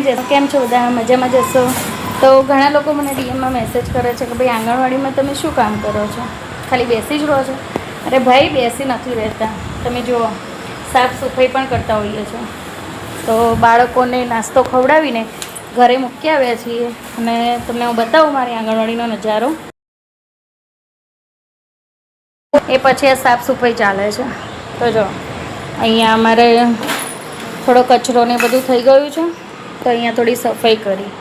કેમ છો બધા? મજામાં જશો? તો ઘણા લોકો મને ડીએમમાં મેસેજ કરે છે કે ભાઈ આંગણવાડીમાં તમે શું કામ કરો છો? ખાલી બેસી જ રહો છો? અરે ભાઈ, બેસી નથી રહેતા. તમે જુઓ, સાફ સફાઈ પણ કરતા હોઈએ છો. તો બાળકોને નાસ્તો ખવડાવીને ઘરે મૂકી આવ્યા છીએ અને તમને હું બતાવું મારી આંગણવાડીનો નજારો. એ પછી આ સાફ સફાઈ ચાલે છે. તો જો અહીંયા અમારે થોડો કચરો ને બધું થઈ ગયું છે, તો અહીંયા થોડી સફાઈ કરી.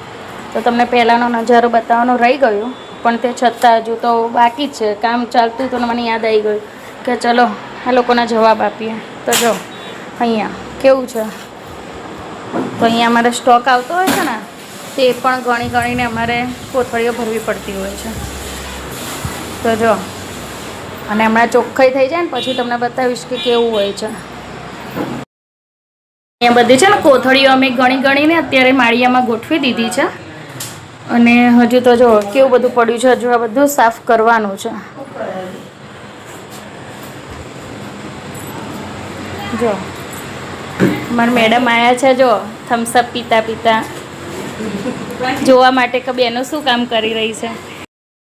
તો તમને પહેલાંનો નજારો બતાવવાનો રહી ગયું, પણ તે છતાં હજુ તો બાકી જ છે. કામ ચાલતું તો મને યાદ આવી ગયું કે ચલો આ લોકોના જવાબ આપીએ. તો જો અહીંયા કેવું છે, તો અહીંયા અમારે સ્ટોક આવતો હોય છે ને, તે પણ ગણીને અમારે કોથળીઓ ભરવી પડતી હોય છે. તો જો, અને હમણાં ચોખ્ખાઈ થઈ જાય ને પછી તમને બતાવીશ કે કેવું હોય છે. અહીંયા બધી છે ને કોથળીઓ અમે ગણીને અત્યારે માળિયામાં ગોઠવી દીધી છે. અને હજુ તો જો કેવું બધું પડ્યું છે, હજુ આ બધું સાફ કરવાનું છે. જો અમારા મેડમ આવ્યા છે, જો થમ્સઅપ પીતા જોવા માટે કે બેનો શું કામ કરી રહી છે.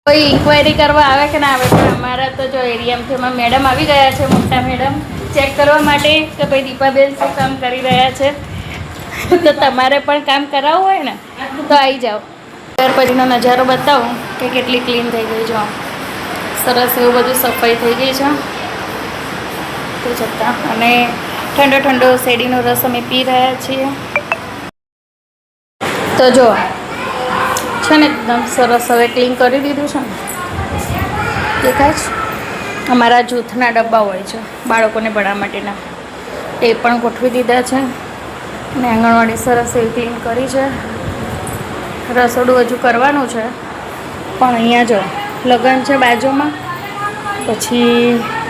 કોઈ ઇન્ક્વાયરી કરવા આવે કે ના આવે, પણ અમારા તો જો એરિયામાંથી અમારા મેડમ આવી ગયા છે, મોટા મેડમ, ચેક કરવા માટે કે ભાઈ દીપાબેન શું કામ કરી રહ્યા છે. તો તમારે પણ કામ કરાવવું હોય ને તો આવી જાઓ. ત્યાર પછીનો નજારો બતાવું કે કેટલી ક્લીન થઈ ગઈ. જો સરસ એવું બધું સફાઈ થઈ ગઈ છે તે છતાં. અને ઠંડો શેરડીનો રસ અમે પી રહ્યા છીએ. તો જો છે ને એકદમ સરસ હવે ક્લીન કરી દીધું છે ને, દેખાય છે. અમારા જૂથના ડબ્બા હોય છે બાળકોને ભણવા માટેના, એ પણ ગોઠવી દીધા છે. અને આંગણવાડી સરસ એવી ક્લીન કરી છે. રસોડું હજુ કરવાનું છે, પણ અહીંયા જો લગ્ન છે બાજુમાં, પછી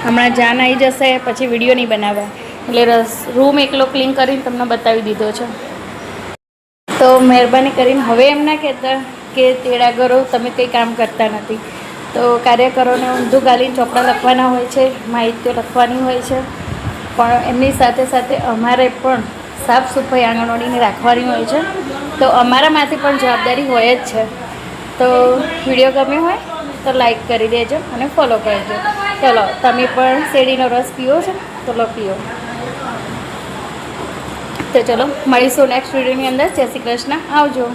હમણાં જાન આવી જશે, પછી વિડીયો નહીં બનાવે, એટલે રૂમ એકલો ક્લીન કરીને તમને બતાવી દીધો છે. તો મહેરબાની કરીને હવે એમ ના કહેતા કે તેડાગરો તમે કંઈ કામ કરતા નથી. તો કાર્યકરોને ઊંધું ગાલીને ચોપડા લખવાના હોય છે, માહિતીઓ લખવાની હોય છે, પણ એમની સાથે અમારે પણ સાફ સફાઈ આંગણવાડીની રાખવાની હોય છે. તો અમારામાંથી પણ જવાબદારી હોય જ છે. તો વિડીયો ગમ્યો હોય તો લાઈક કરી દેજો અને ફોલો કરજો. ચલો, તમે પણ શેરડીનો રસ પીવો છો તો લો પીવો. તો ચલો મળીશું નેક્સ્ટ વિડીયોની અંદર. જય શ્રી કૃષ્ણ, આવજો.